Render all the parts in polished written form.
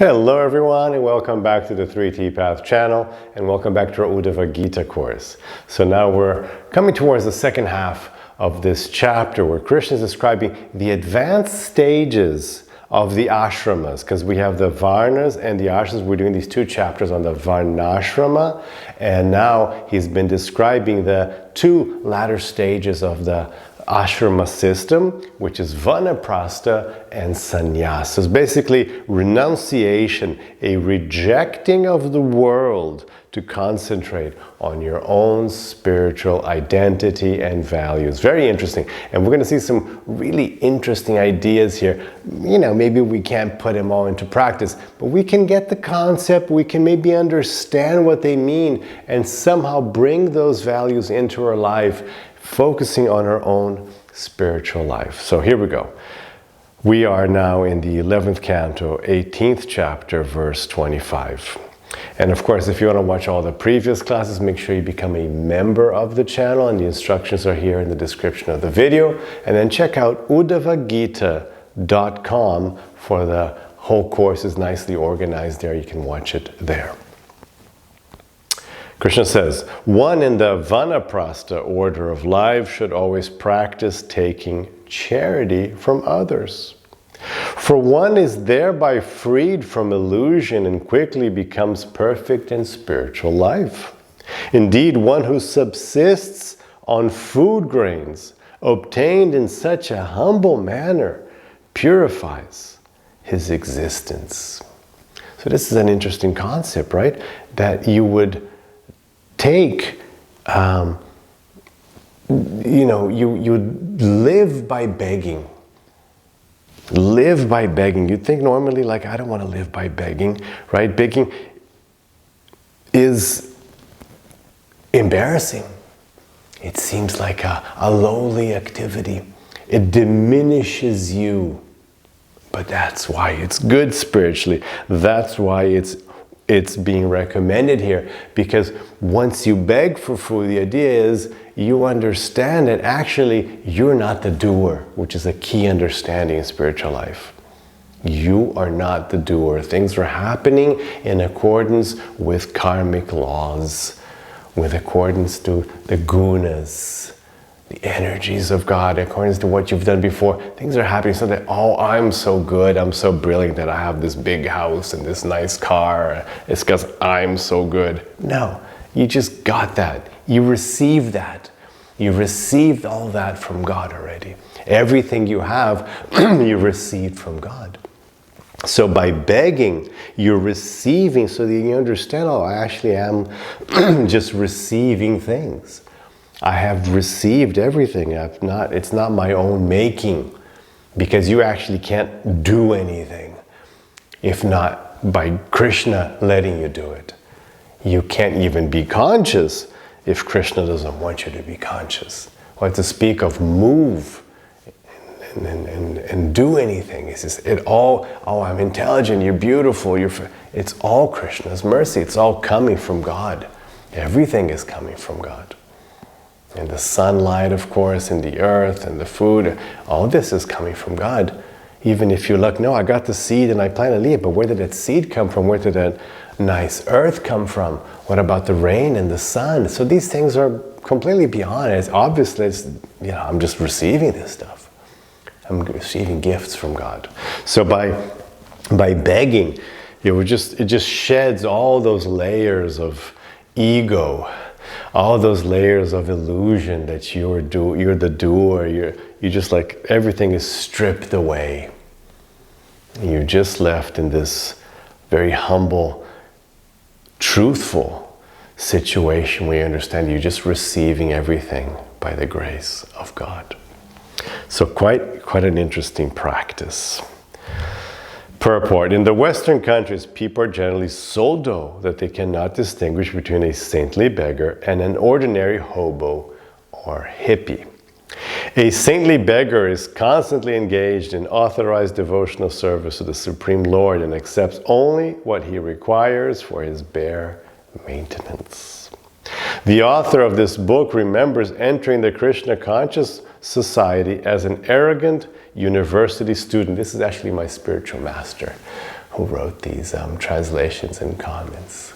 Hello everyone, and welcome back to the 3T Path channel, and welcome back to our Uddhava-gita course. So now we're coming towards the second half of this chapter where Krishna is describing the advanced stages of the ashramas, because we have the varnas and the ashramas. We're doing these two chapters on the varnashrama, and now he's been describing the two latter stages of the ashrama system, which is vanaprastha and sannyas. So it's basically renunciation, a rejecting of the world to concentrate on your own spiritual identity and values. Very interesting. And we're going to see some really interesting ideas here. You know, maybe we can't put them all into practice, but we can get the concept, we can maybe understand what they mean, and somehow bring those values into our life, focusing on our own spiritual life. So here we go. We are now in the 11th canto, 18th chapter, verse 25. And of course, if you want to watch all the previous classes, make sure you become a member of the channel, and the instructions are here in the description of the video. And then check out Uddhava-gita.com for the whole course is nicely organized there. You can watch it there. Krishna says, one in the vanaprastha order of life should always practice taking charity from others. For one is thereby freed from illusion and quickly becomes perfect in spiritual life. Indeed, one who subsists on food grains obtained in such a humble manner purifies his existence. So this is an interesting concept, right? That you would take, you live by begging. Live by begging. You'd think normally, like, I don't want to live by begging, right? Begging is embarrassing. It seems like a lowly activity. It diminishes you. But that's why it's good spiritually. That's why it's being recommended here, because once you beg for food, the idea is you understand that actually you're not the doer, which is a key understanding in spiritual life. You are not the doer. Things are happening in accordance with karmic laws, with accordance to the gunas, the energies of God, according to what you've done before. Things are happening so that, oh, I'm so good, I'm so brilliant that I have this big house and this nice car. It's because I'm so good. No, you just got that. You received that. You received all that from God already. Everything you have, you received from God. So by begging, you're receiving so that you understand, oh, I actually am just receiving things. I have received everything. It's not my own making, because you actually can't do anything if not by Krishna letting you do it. You can't even be conscious if Krishna doesn't want you to be conscious. What to speak of move and do anything. It's just, I'm intelligent, you're beautiful, it's all Krishna's mercy. It's all coming from God. Everything is coming from God. And the sunlight, of course, and the earth and the food, all this is coming from God. Even if you look, no, I got the seed and I planted it, but where did that seed come from? Where did that nice earth come from? What about the rain and the sun? So these things are completely beyond it. It's obviously, I'm just receiving this stuff. I'm receiving gifts from God. So by begging, it just sheds all those layers of ego, all those layers of illusion that you're the doer, you just like everything is stripped away. You're just left in this very humble, truthful situation where you understand you're just receiving everything by the grace of God. So quite an interesting practice. Purport. In the Western countries, people are generally so dull that they cannot distinguish between a saintly beggar and an ordinary hobo or hippie. A saintly beggar is constantly engaged in authorized devotional service to the Supreme Lord and accepts only what he requires for his bare maintenance. The author of this book remembers entering the Krishna conscious society as an arrogant university student. This is actually my spiritual master who wrote these translations and comments.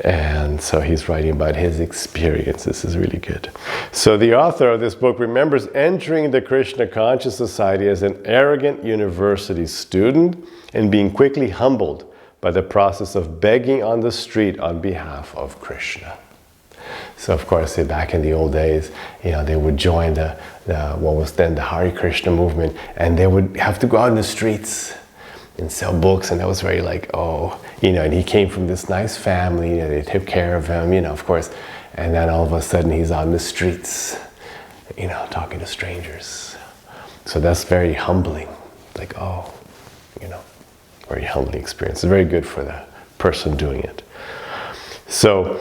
And so he's writing about his experience. This is really good. So the author of this book remembers entering the Krishna Conscious Society as an arrogant university student and being quickly humbled by the process of begging on the street on behalf of Krishna. So of course, back in the old days, they would join the what was then the Hare Krishna movement, and they would have to go out in the streets and sell books, and that was very like, and he came from this nice family, they took care of him, of course, and then all of a sudden he's on the streets, talking to strangers. So that's very humbling, like, very humbling experience. It's very good for the person doing it. So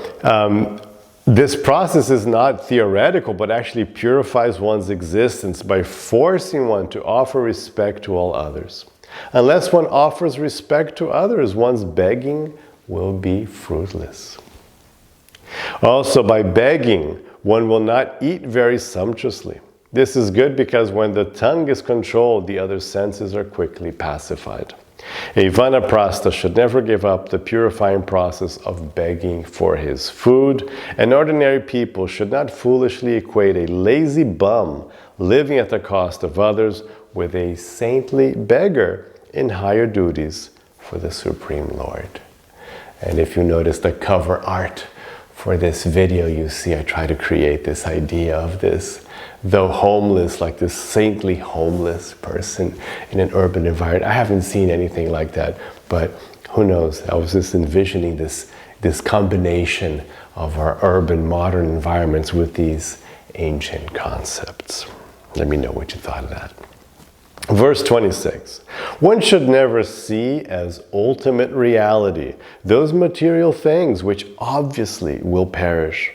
this process is not theoretical, but actually purifies one's existence by forcing one to offer respect to all others. Unless one offers respect to others, one's begging will be fruitless. Also, by begging, one will not eat very sumptuously. This is good because when the tongue is controlled, the other senses are quickly pacified. A vanaprastha should never give up the purifying process of begging for his food, and ordinary people should not foolishly equate a lazy bum living at the cost of others with a saintly beggar in higher duties for the Supreme Lord. And if you notice the cover art for this video, you see I try to create this idea of this, though homeless, like this saintly homeless person in an urban environment. I haven't seen anything like that, but who knows? I was just envisioning this combination of our urban modern environments with these ancient concepts. Let me know what you thought of that. Verse 26, one should never see as ultimate reality those material things which obviously will perish.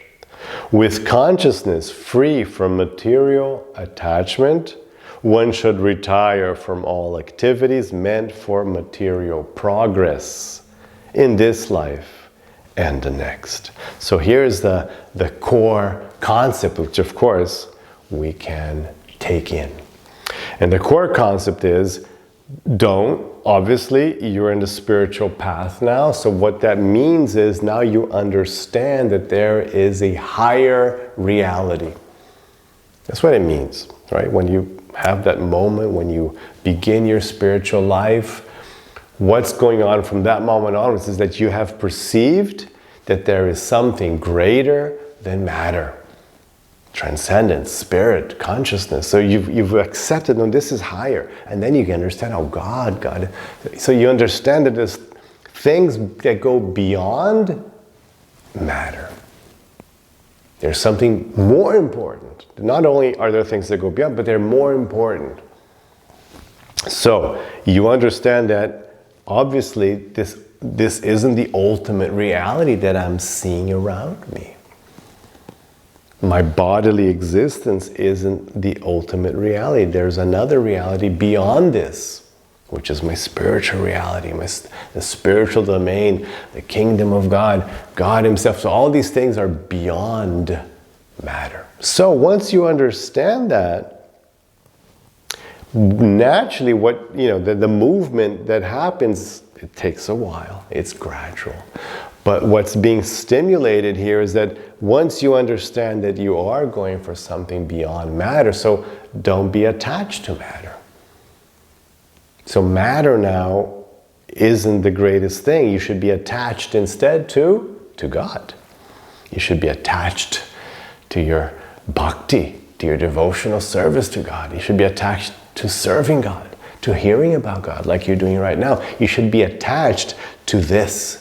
With consciousness free from material attachment, one should retire from all activities meant for material progress in this life and the next. So here's the core concept, which of course we can take in. And the core concept is, obviously, you're in the spiritual path now. So what that means is now you understand that there is a higher reality. That's what it means, right? When you have that moment, when you begin your spiritual life, what's going on from that moment onwards is that you have perceived that there is something greater than matter. Transcendence, spirit, consciousness. So you've accepted, no, this is higher. And then you can understand, God. So you understand that there's things that go beyond matter. There's something more important. Not only are there things that go beyond, but they're more important. So you understand that obviously this isn't the ultimate reality that I'm seeing around me. My bodily existence isn't the ultimate reality. There's another reality beyond this, which is my spiritual reality, the spiritual domain, the kingdom of God, God Himself. So all these things are beyond matter. So once you understand that, naturally the movement that happens, it takes a while, it's gradual. But what's being stimulated here is that once you understand that you are going for something beyond matter, so don't be attached to matter. So matter now isn't the greatest thing. You should be attached instead to God. You should be attached to your bhakti, to your devotional service to God. You should be attached to serving God, to hearing about God like you're doing right now. You should be attached to this,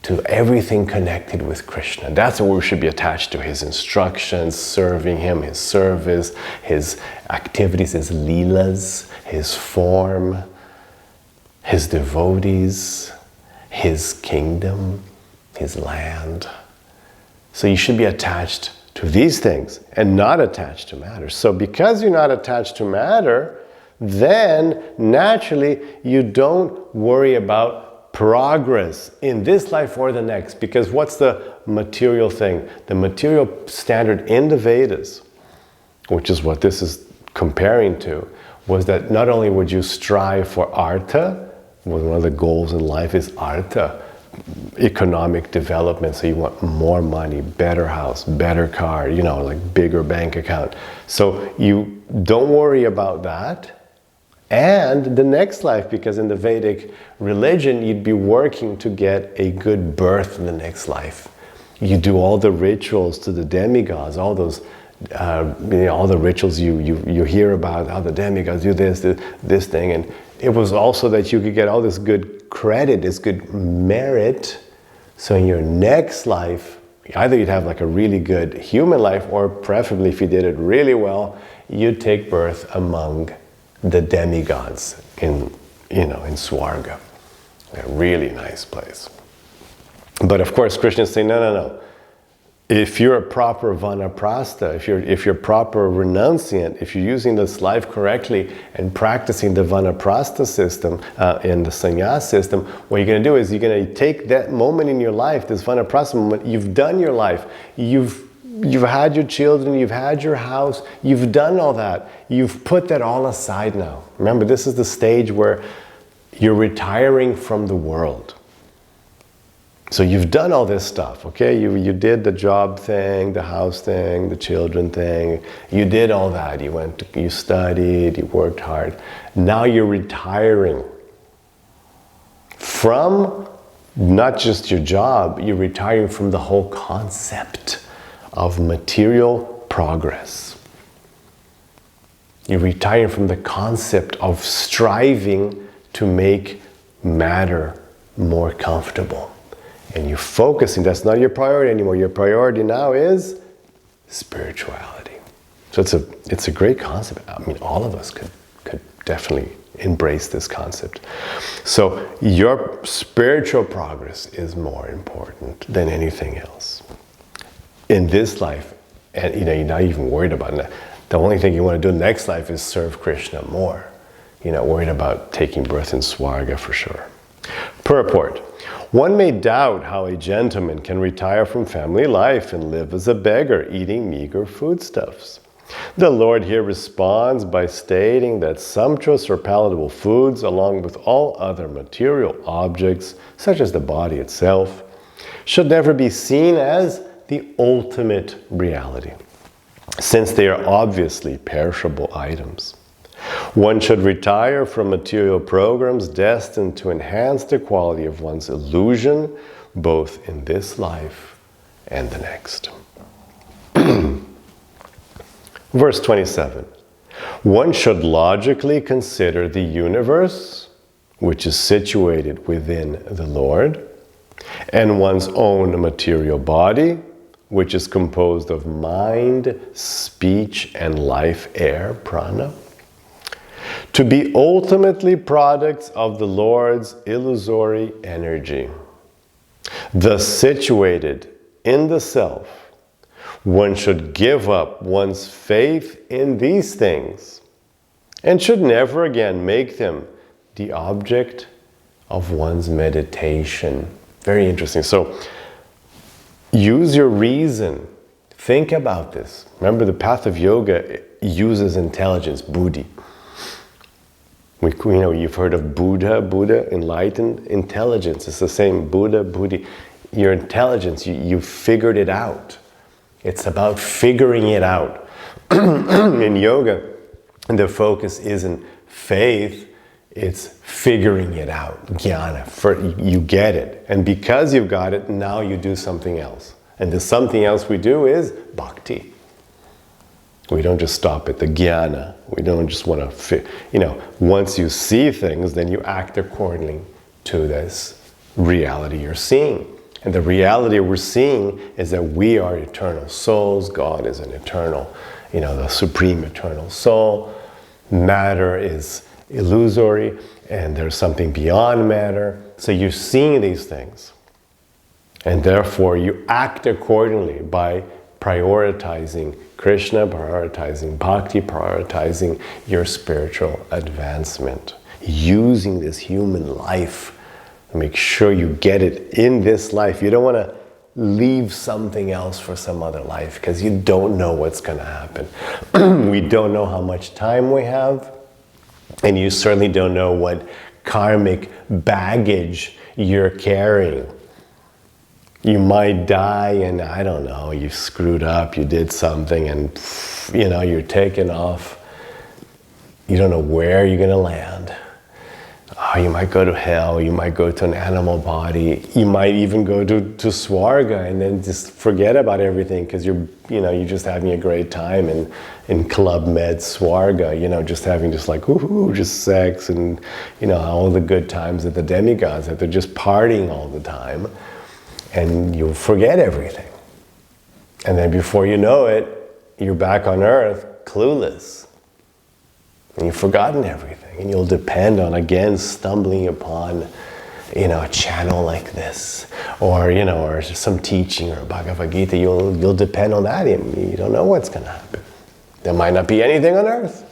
to everything connected with Krishna. That's what we should be attached to. His instructions, serving Him, His service, His activities, His leelas, His form, His devotees, His kingdom, His land. So you should be attached to these things and not attached to matter. So because you're not attached to matter, then naturally you don't worry about progress in this life or the next, because what's the material thing? The material standard in the Vedas, which is what this is comparing to, was that not only would you strive for artha, one of the goals in life is artha, economic development. So you want more money, better house, better car, you know, like bigger bank account. So you don't worry about that. And the next life, because in the Vedic religion, you'd be working to get a good birth in the next life. You do all the rituals to the demigods, all those, all the rituals you hear about, how the demigods do this thing. And it was also that you could get all this good credit, this good merit. So in your next life, either you'd have like a really good human life, or preferably if you did it really well, you'd take birth among the demigods in Swarga. A really nice place. But of course, Krishna is saying, no. If you're a proper vanaprastha, if you're proper renunciant, if you're using this life correctly and practicing the vanaprastha system and the sannyas system, what you're going to do is you're going to take that moment in your life, this vanaprastha moment. You've done your life. You've had your children, you've had your house, you've done all that. You've put that all aside now. Remember, this is the stage where you're retiring from the world. So you've done all this stuff, okay? You did the job thing, the house thing, the children thing. You did all that. You studied, you worked hard. Now you're retiring from not just your job, you're retiring from the whole concept of material progress. You're retiring from the concept of striving to make matter more comfortable. And you're focusing, that's not your priority anymore. Your priority now is spirituality. So it's a great concept. I mean, all of us could definitely embrace this concept. So your spiritual progress is more important than anything else. In this life, and you're not even worried about it. The only thing you want to do next life is serve Krishna more. You're not worried about taking birth in Swarga for sure. Purport. One may doubt how a gentleman can retire from family life and live as a beggar, eating meager foodstuffs. The Lord here responds by stating that sumptuous or palatable foods, along with all other material objects, such as the body itself, should never be seen as the ultimate reality, since they are obviously perishable items. One should retire from material programs destined to enhance the quality of one's illusion, both in this life and the next. Verse 27. One should logically consider the universe, which is situated within the Lord, and one's own material body, which is composed of mind, speech, and life air, prana, to be ultimately products of the Lord's illusory energy. Thus situated in the self, one should give up one's faith in these things and should never again make them the object of one's meditation. Very interesting. So, use your reason. Think about this. Remember, the path of yoga uses intelligence, buddhi. You've heard of Buddha, enlightened intelligence. It's the same, Buddha, buddhi. Your intelligence, you figured it out. It's about figuring it out. In yoga, the focus isn't faith, it's figuring it out, jnana. You get it. And because you've got it, now you do something else. And the something else we do is bhakti. We don't just stop at the jnana. We don't just want to, once you see things, then you act accordingly to this reality you're seeing. And the reality we're seeing is that we are eternal souls. God is an eternal, the supreme eternal soul. Matter is illusory, and there's something beyond matter. So you're seeing these things. And therefore you act accordingly by prioritizing Krishna, prioritizing bhakti, prioritizing your spiritual advancement. Using this human life. Make sure you get it in this life. You don't want to leave something else for some other life because you don't know what's going to happen. We don't know how much time we have, and you certainly don't know what karmic baggage you're carrying. You might die and, I don't know, you screwed up, you did something and, you know, you're taken off. You don't know where you're going to land. Oh, you might go to hell, you might go to an animal body, you might even go to Swarga and then just forget about everything because you're just having a great time in Club Med Swarga, you know, just having just like, ooh, just sex and, you know, all the good times that the demigods, that they're just partying all the time. And you'll forget everything. And then before you know it, you're back on earth, clueless. And you've forgotten everything. And you'll depend on, again, stumbling upon, you know, a channel like this. Or, you know, or some teaching or Bhagavad-gita. You'll depend on that. You don't know what's going to happen. There might not be anything on earth.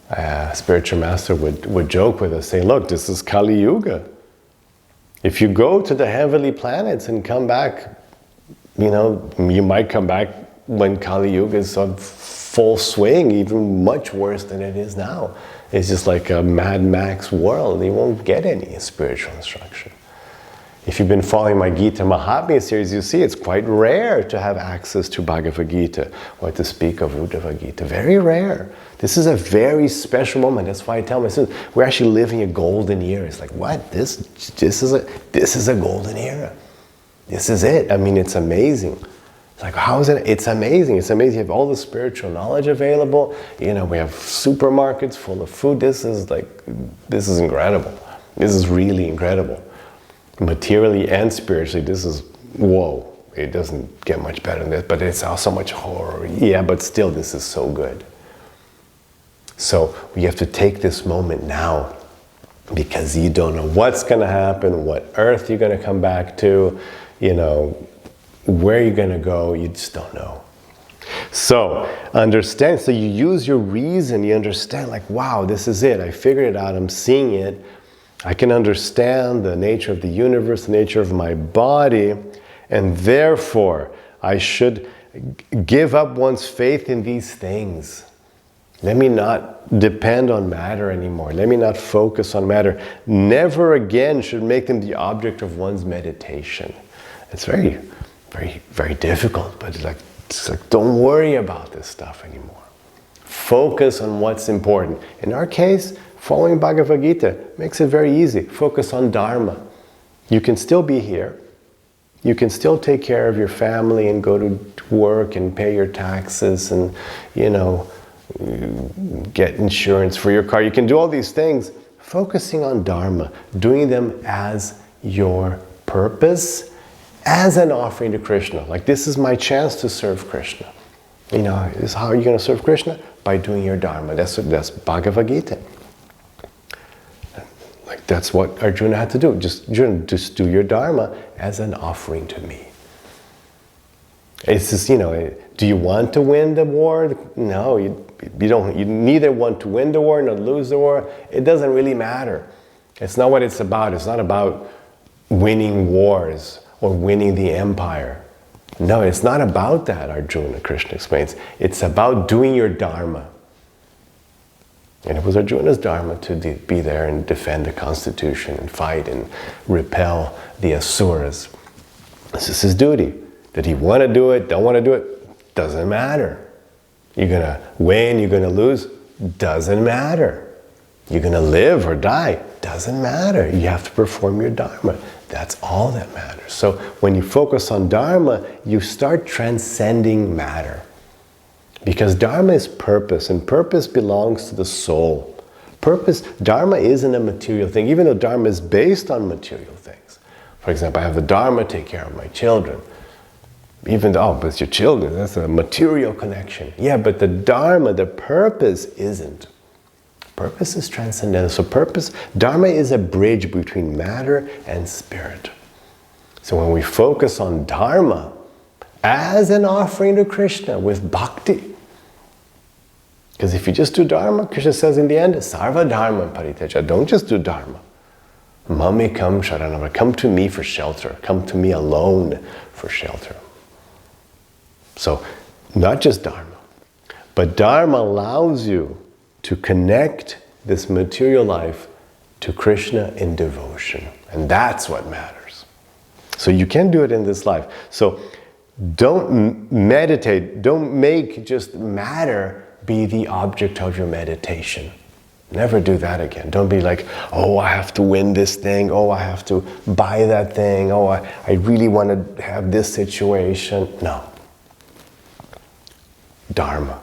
A spiritual master would joke with us, say, look, this is Kali Yuga. If you go to the heavenly planets and come back, you know, you might come back when Kali Yuga is on full swing, even much worse than it is now. It's just like a Mad Max world. You won't get any spiritual instruction. If you've been following my Gita Mahatmya series, you see it's quite rare to have access to Bhagavad Gita or to speak of Uddhava-gita. Very rare. This is a very special moment. That's why I tell my students, we're actually living a golden era. It's like, what? This is a golden era. This is it. I mean, it's amazing. It's like, how is it? It's amazing. It's amazing. You have all the spiritual knowledge available. You know, we have supermarkets full of food. This is incredible. This is really incredible. Materially and spiritually, this is, whoa. It doesn't get much better than this, but it's also much horror. Yeah, but still, this is so good. So we have to take this moment now because you don't know what's going to happen, what earth you're going to come back to, you know, where you're going to go, you just don't know. So understand, so you use your reason, you understand like, wow, this is it, I figured it out, I'm seeing it, I can understand the nature of the universe, the nature of my body, and therefore I should give up one's faith in these things. Let me not depend on matter anymore. Let me not focus on matter. Never again should make them the object of one's meditation. It's very, very, very difficult, but it's like don't worry about this stuff anymore. Focus on what's important. In our case, following Bhagavad Gita makes it very easy. Focus on Dharma. You can still be here. You can still take care of your family and go to work and pay your taxes and, you know, get insurance for your car. You can do all these things, focusing on Dharma, doing them as your purpose, as an offering to Krishna. Like, this is my chance to serve Krishna. You know, is how you're going to serve Krishna? By doing your Dharma. That's Bhagavad Gita. Like, that's what Arjuna had to do. Just do your Dharma as an offering to me. It's just, you know, do you want to win the war? No, you don't. You neither want to win the war nor lose the war. It doesn't really matter. It's not what it's about. It's not about winning wars or winning the empire. No, it's not about that, Arjuna, Krishna explains. It's about doing your Dharma. And it was Arjuna's Dharma to be there and defend the constitution and fight and repel the Asuras. This is his duty. Did he want to do it, don't want to do it? Doesn't matter. You're going to win, you're going to lose? Doesn't matter. You're going to live or die? Doesn't matter. You have to perform your Dharma. That's all that matters. So when you focus on Dharma, you start transcending matter. Because Dharma is purpose, and purpose belongs to the soul. Purpose, Dharma isn't a material thing, even though Dharma is based on material things. For example, I have the Dharma to take care of my children. Even though, but it's your children, that's a material connection. Yeah, but the Dharma, the purpose isn't. Purpose is transcendental. So purpose, Dharma is a bridge between matter and spirit. So when we focus on Dharma as an offering to Krishna with bhakti, because if you just do Dharma, Krishna says in the end, Sarva Dharma Pariteja, don't just do Dharma. Mamikam Sharanam, come to me for shelter. Come to me alone for shelter. So, not just Dharma, but Dharma allows you to connect this material life to Krishna in devotion. And that's what matters. So you can do it in this life. So don't meditate, don't make just matter be the object of your meditation. Never do that again. Don't be like, oh, I have to win this thing. Oh, I have to buy that thing. Oh, I really want to have this situation. No. Dharma.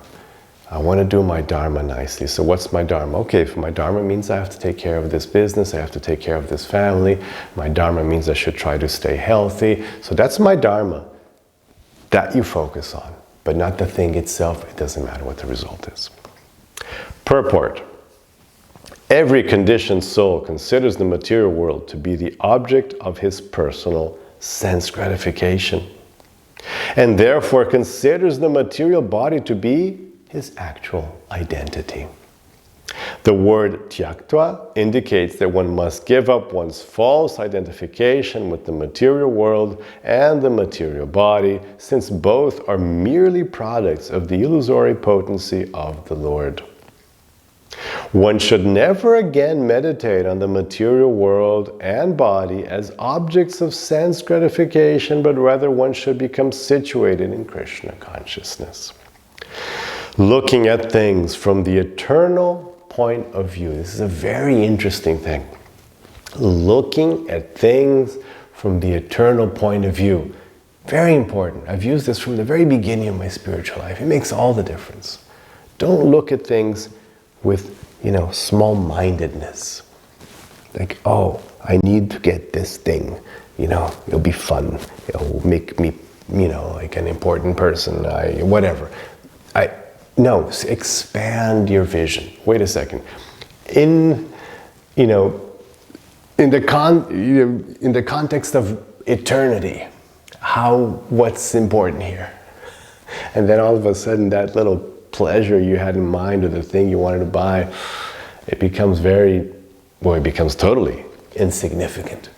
I want to do my Dharma nicely. So what's my Dharma? Okay, if my Dharma means I have to take care of this business, I have to take care of this family. My Dharma means I should try to stay healthy. So that's my Dharma. That you focus on, but not the thing itself. It doesn't matter what the result is. Purport. Every conditioned soul considers the material world to be the object of his personal sense gratification, and therefore considers the material body to be his actual identity. The word tyaktva indicates that one must give up one's false identification with the material world and the material body, since both are merely products of the illusory potency of the Lord. One should never again meditate on the material world and body as objects of sense gratification, but rather one should become situated in Krishna consciousness. Looking at things from the eternal point of view. This is a very interesting thing. Looking at things from the eternal point of view. Very important. I've used this from the very beginning of my spiritual life. It makes all the difference. Don't look at things with, small-mindedness. Like, oh, I need to get this thing. It'll be fun. It'll make me, like an important person. Whatever. No, expand your vision. Wait a second. In the context of eternity, what's important here? And then all of a sudden, that little pleasure you had in mind, or the thing you wanted to buy, it becomes it becomes totally insignificant.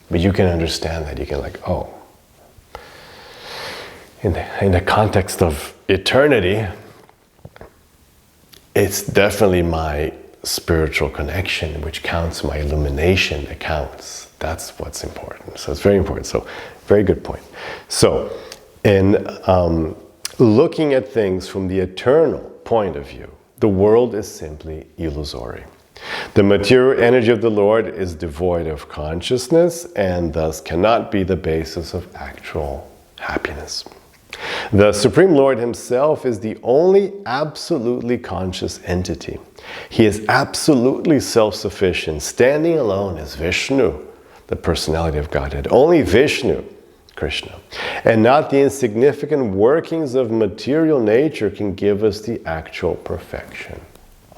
But you can understand that. You can in the context of eternity, it's definitely my spiritual connection which counts, my illumination that counts. That's what's important. So it's very important. So, very good point. So, in looking at things from the eternal point of view, the world is simply illusory. The material energy of the Lord is devoid of consciousness and thus cannot be the basis of actual happiness. The Supreme Lord Himself is the only absolutely conscious entity. He is absolutely self-sufficient, standing alone as Vishnu, the personality of Godhead. Only Vishnu, Krishna, and not the insignificant workings of material nature can give us the actual perfection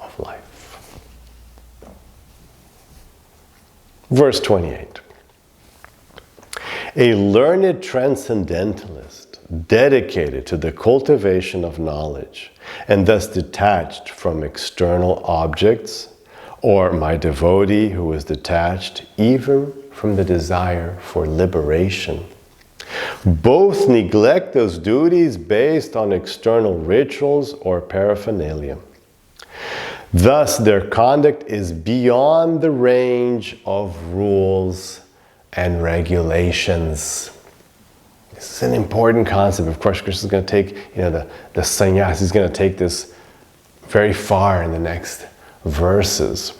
of life. Verse 28. A learned transcendentalist, dedicated to the cultivation of knowledge, and thus detached from external objects, or my devotee who is detached even from the desire for liberation, both neglect those duties based on external rituals or paraphernalia. Thus, their conduct is beyond the range of rules and regulations. This is an important concept. Of course, Krishna is going to take, the sannyas, he's going to take this very far in the next verses.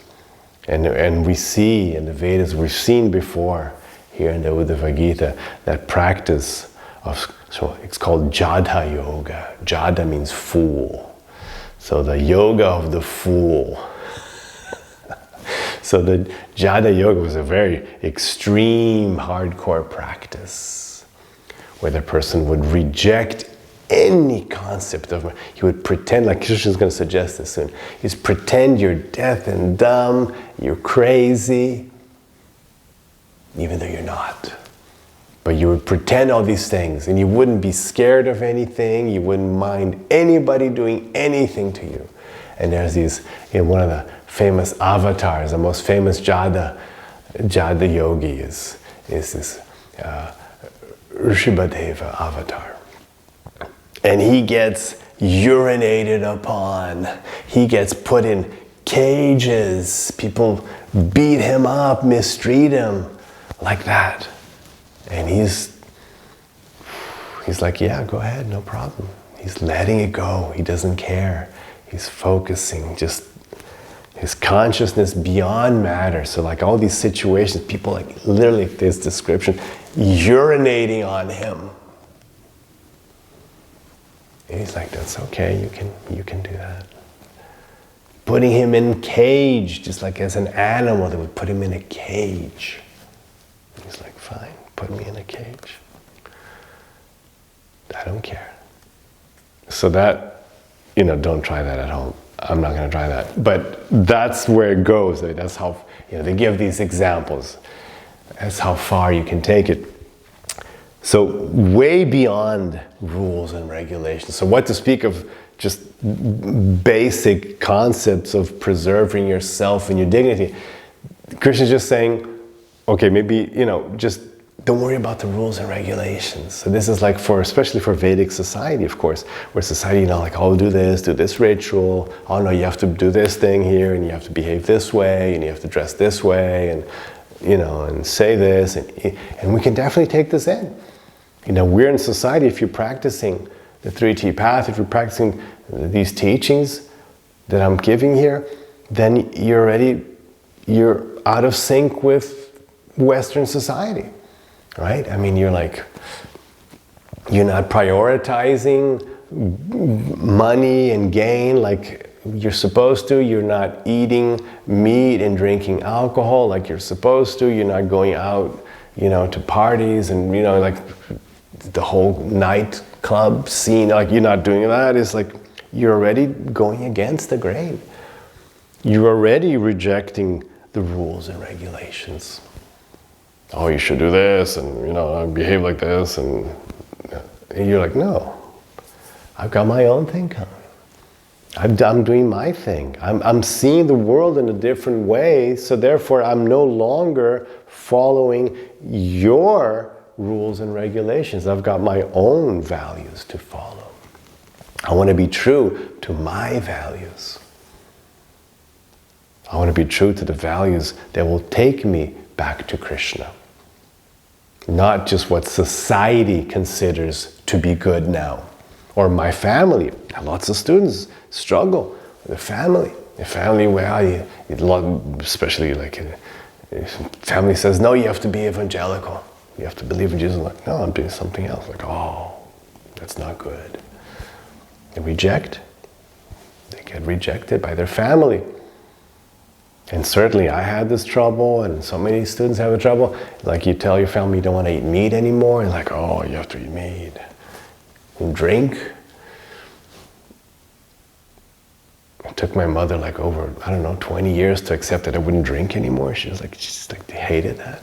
And we see in the Vedas, we've seen before here in the Uddhava-gita, that practice of, so it's called Jada yoga. Jada means fool. So the yoga of the fool. So the Jada yoga was a very extreme, hardcore practice where the person would reject any concept of, he would pretend, like Krishna's going to suggest this soon, he's pretend you're deaf and dumb, you're crazy, even though you're not. But you would pretend all these things, and you wouldn't be scared of anything, you wouldn't mind anybody doing anything to you. And there's these, one of the famous avatars, the most famous Jada yogi is this Rishabhadeva avatar. And he gets urinated upon, he gets put in cages, people beat him up, mistreat him, like that. And he's like, yeah, go ahead, no problem. He's letting it go. He doesn't care. He's focusing, just his consciousness beyond matter. So like all these situations, people like literally this description, urinating on him. And he's like, that's okay, you can do that. Putting him in cage, just like as an animal, they would put him in a cage. He's like, fine, put me in a cage. I don't care. So that, don't try that at home. I'm not going to try that. But that's where it goes. That's how, they give these examples. That's how far you can take it. So way beyond rules and regulations. So what to speak of just basic concepts of preserving yourself and your dignity. Krishna's just saying, okay, maybe, just don't worry about the rules and regulations. So this is like especially for Vedic society, of course, where society, like, oh, do this ritual. Oh no, you have to do this thing here, and you have to behave this way, and you have to dress this way, and, and say this, and we can definitely take this in. We're in society, if you're practicing the 3T path, if you're practicing these teachings that I'm giving here, then you're out of sync with Western society, right? I mean, you're not prioritizing money and gain like you're supposed to. You're not eating meat and drinking alcohol like you're supposed to. You're not going out, to parties and, like the whole nightclub scene, like you're not doing that. It's like you're already going against the grain. You're already rejecting the rules and regulations. Oh, you should do this, and behave like this, and you're like, no, I've got my own thing coming. I'm doing my thing. I'm seeing the world in a different way, so therefore I'm no longer following your rules and regulations. I've got my own values to follow. I want to be true to my values. I want to be true to the values that will take me back to Krishna. Not just what society considers to be good now. Or my family. Lots of students struggle with the family. The family, well, especially like family says, no, you have to be evangelical. You have to believe in Jesus. Like, no, I'm doing something else. Like, oh, that's not good. They reject. They get rejected by their family. And certainly I had this trouble, and so many students have the trouble. Like, you tell your family you don't want to eat meat anymore, and like, oh, you have to eat meat. And drink. It took my mother like over, 20 years to accept that I wouldn't drink anymore. She hated that.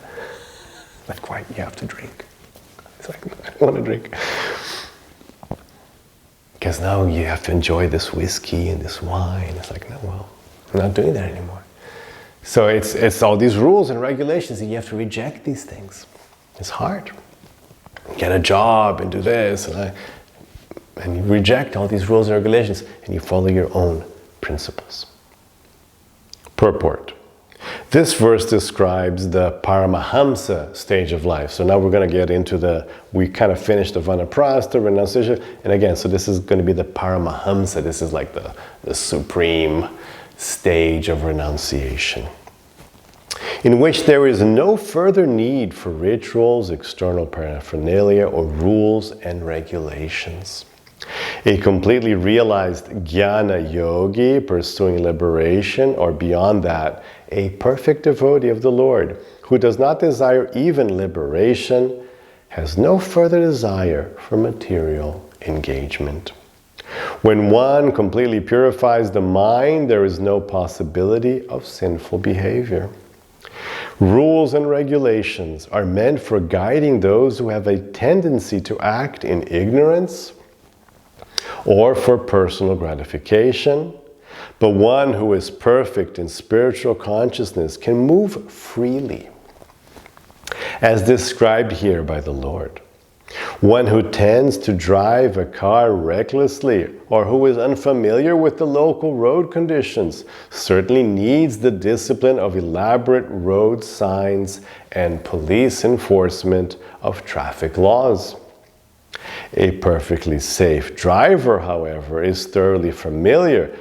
Like, why you have to drink? It's like, I don't want to drink. Because now you have to enjoy this whiskey and this wine. It's like, no, well, I'm not doing that anymore. So it's all these rules and regulations, and you have to reject these things. It's hard. Get a job and do this, and you reject all these rules and regulations, and you follow your own principles. Purport. This verse describes the Paramahamsa stage of life. So now we're going to get into we kind of finished the Vanaprastha, renunciation, and again, so this is going to be the Paramahamsa. This is like the supreme stage of renunciation, in which there is no further need for rituals, external paraphernalia, or rules and regulations. A completely realized jnana yogi pursuing liberation, or beyond that, a perfect devotee of the Lord who does not desire even liberation, has no further desire for material engagement. When one completely purifies the mind, there is no possibility of sinful behavior. Rules and regulations are meant for guiding those who have a tendency to act in ignorance or for personal gratification, but one who is perfect in spiritual consciousness can move freely, as described here by the Lord. One who tends to drive a car recklessly or who is unfamiliar with the local road conditions certainly needs the discipline of elaborate road signs and police enforcement of traffic laws. A perfectly safe driver, however, is thoroughly familiar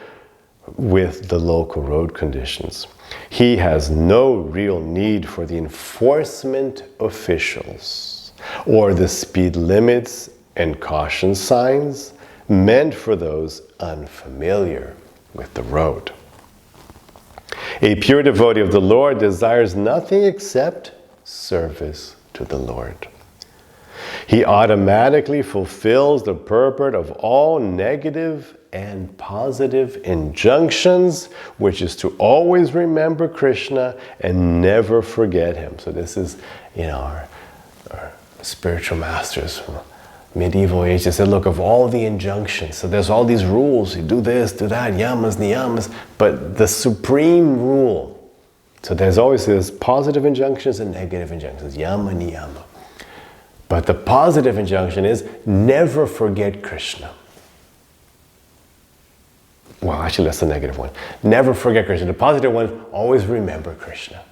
with the local road conditions. He has no real need for the enforcement officials or the speed limits and caution signs meant for those unfamiliar with the road. A pure devotee of the Lord desires nothing except service to the Lord. He automatically fulfills the purport of all negative and positive injunctions, which is to always remember Krishna and never forget him. So this is, our spiritual masters from medieval age. They said, look, of all the injunctions, so there's all these rules, you do this, do that, yamas, niyamas, but the supreme rule, so there's always this positive injunctions and negative injunctions, yama, niyama. But the positive injunction is never forget Krishna. Well, actually, that's the negative one. Never forget Krishna. The positive one, always remember Krishna.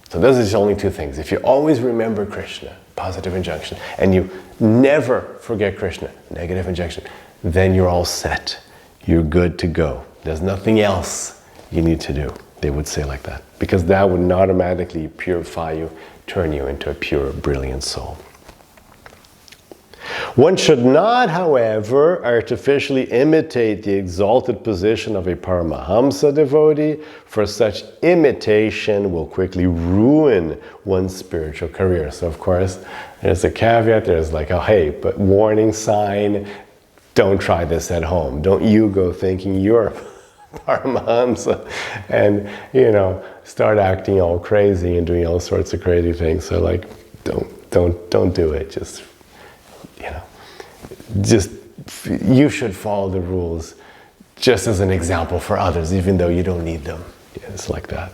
So those are just only two things. If you always remember Krishna, positive injunction, and you never forget Krishna, negative injunction, then you're all set. You're good to go. There's nothing else you need to do. They would say like that. Because that would automatically purify you, turn you into a pure, brilliant soul. One should not, however, artificially imitate the exalted position of a Paramahamsa devotee, for such imitation will quickly ruin one's spiritual career. So of course, there's a caveat, there's like a hey, but warning sign, don't try this at home. Don't you go thinking you're Paramahamsa and, start acting all crazy and doing all sorts of crazy things. So like, don't do it. Just you should follow the rules just as an example for others, even though you don't need them. Yeah, it's like that.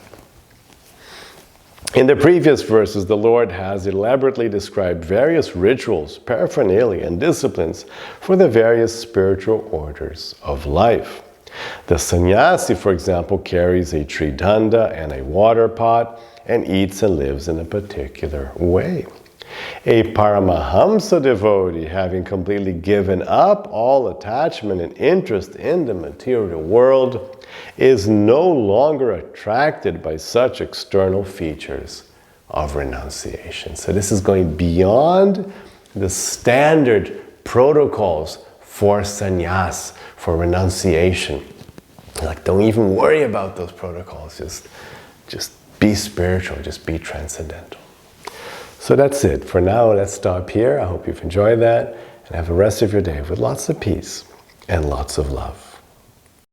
In the previous verses, the Lord has elaborately described various rituals, paraphernalia, and disciplines for the various spiritual orders of life. The sannyasi, for example, carries a tridanda and a water pot and eats and lives in a particular way. A Paramahamsa devotee, having completely given up all attachment and interest in the material world, is no longer attracted by such external features of renunciation. So this is going beyond the standard protocols for sannyas, for renunciation. Like, don't even worry about those protocols. Just be spiritual, just be transcendental. So that's it. For now, let's stop here. I hope you've enjoyed that and have the rest of your day with lots of peace and lots of love.